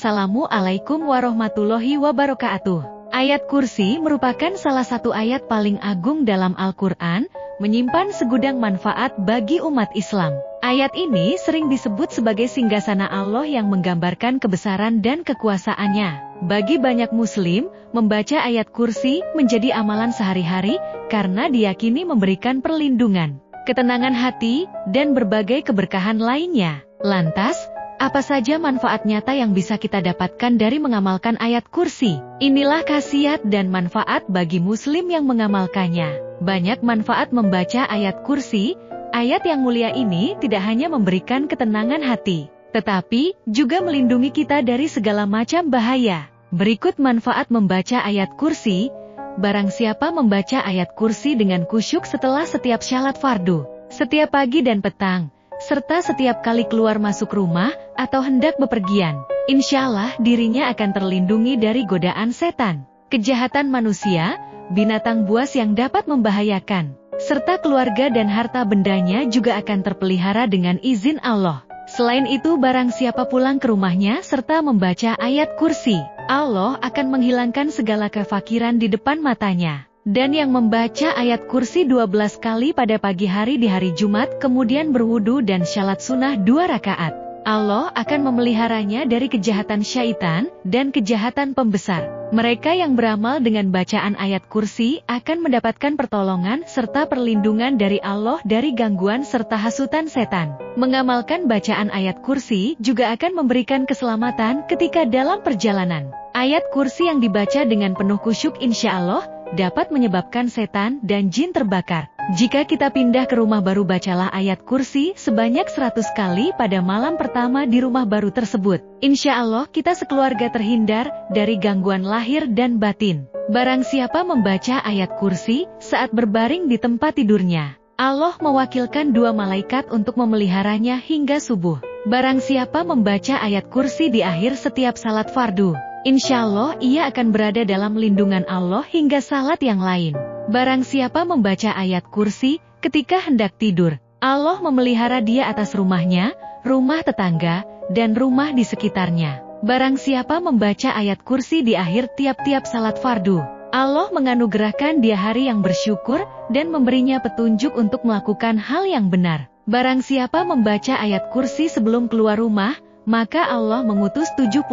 Wassalamualaikum warahmatullahi wabarakatuh. Ayat kursi merupakan salah satu ayat paling agung dalam Al-Quran, menyimpan segudang manfaat bagi umat Islam. Ayat ini sering disebut sebagai singgasana Allah yang menggambarkan kebesaran dan kekuasaannya. Bagi banyak muslim, membaca ayat kursi menjadi amalan sehari-hari karena diyakini memberikan perlindungan, ketenangan hati, dan berbagai keberkahan lainnya. Lantas, apa saja manfaat nyata yang bisa kita dapatkan dari mengamalkan ayat kursi? Inilah khasiat dan manfaat bagi muslim yang mengamalkannya. Banyak manfaat membaca ayat kursi. Ayat yang mulia ini tidak hanya memberikan ketenangan hati, tetapi juga melindungi kita dari segala macam bahaya. Berikut manfaat membaca ayat kursi. Barang siapa membaca ayat kursi dengan khusyuk setelah setiap syalat fardu, setiap pagi dan petang, serta setiap kali keluar masuk rumah atau hendak bepergian, insya Allah dirinya akan terlindungi dari godaan setan, kejahatan manusia, binatang buas yang dapat membahayakan, serta keluarga dan harta bendanya juga akan terpelihara dengan izin Allah. Selain itu, barang siapa pulang ke rumahnya serta membaca ayat kursi, Allah akan menghilangkan segala kefakiran di depan matanya. Dan yang membaca ayat kursi 12 kali pada pagi hari di hari Jumat, kemudian berwudu dan syalat sunnah 2 rakaat, Allah akan memeliharanya dari kejahatan syaitan dan kejahatan pembesar. Mereka yang beramal dengan bacaan ayat kursi akan mendapatkan pertolongan serta perlindungan dari Allah dari gangguan serta hasutan setan. Mengamalkan bacaan ayat kursi juga akan memberikan keselamatan ketika dalam perjalanan. Ayat kursi yang dibaca dengan penuh khusyuk insya Allah dapat menyebabkan setan dan jin terbakar. Jika kita pindah ke rumah baru, bacalah ayat kursi sebanyak 100 kali pada malam pertama di rumah baru tersebut. Insya Allah kita sekeluarga terhindar dari gangguan lahir dan batin. Barang siapa membaca ayat kursi saat berbaring di tempat tidurnya, Allah mewakilkan 2 malaikat untuk memeliharanya hingga subuh. Barang siapa membaca ayat kursi di akhir setiap salat fardu, insya Allah ia akan berada dalam lindungan Allah hingga salat yang lain. Barang siapa membaca ayat kursi ketika hendak tidur, Allah memelihara dia atas rumahnya, rumah tetangga, dan rumah di sekitarnya. Barang siapa membaca ayat kursi di akhir tiap-tiap salat fardu, Allah menganugerahkan dia hari yang bersyukur dan memberinya petunjuk untuk melakukan hal yang benar. Barang siapa membaca ayat kursi sebelum keluar rumah, maka Allah mengutus 70.000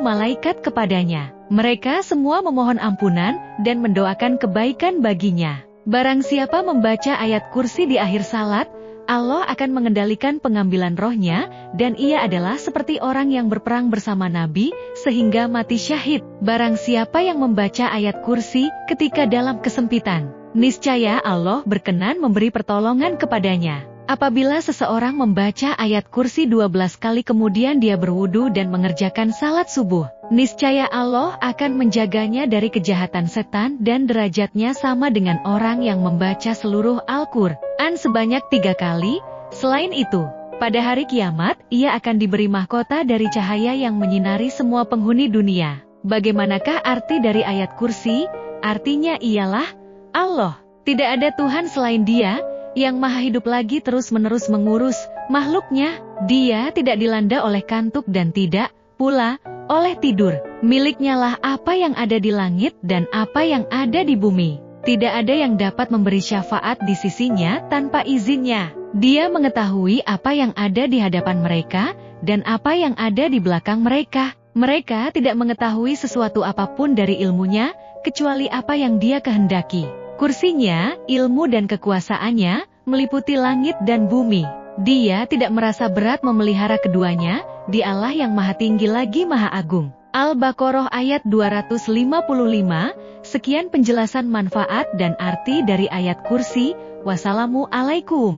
malaikat kepadanya. Mereka semua memohon ampunan dan mendoakan kebaikan baginya. Barang siapa membaca ayat kursi di akhir salat, Allah akan mengendalikan pengambilan rohnya, dan ia adalah seperti orang yang berperang bersama Nabi, sehingga mati syahid. Barang siapa yang membaca ayat kursi ketika dalam kesempitan, niscaya Allah berkenan memberi pertolongan kepadanya. Apabila seseorang membaca ayat kursi 12 kali kemudian dia berwudu dan mengerjakan salat subuh, niscaya Allah akan menjaganya dari kejahatan setan dan derajatnya sama dengan orang yang membaca seluruh Al-Quran sebanyak 3 kali. Selain itu, pada hari kiamat, ia akan diberi mahkota dari cahaya yang menyinari semua penghuni dunia. Bagaimanakah arti dari ayat kursi? Artinya ialah, Allah, tidak ada Tuhan selain Dia, yang maha hidup lagi terus-menerus mengurus makhluknya. Dia tidak dilanda oleh kantuk dan tidak pula oleh tidur. Miliknya lah apa yang ada di langit dan apa yang ada di bumi. Tidak ada yang dapat memberi syafaat di sisinya tanpa izinnya. Dia mengetahui apa yang ada di hadapan mereka dan apa yang ada di belakang mereka. Mereka tidak mengetahui sesuatu apapun dari ilmunya, kecuali apa yang Dia kehendaki. Kursinya, ilmu dan kekuasaannya, meliputi langit dan bumi. Dia tidak merasa berat memelihara keduanya, Dialah yang maha tinggi lagi maha agung. Al-Baqarah ayat 255. Sekian penjelasan manfaat dan arti dari ayat kursi. Wassalamualaikum.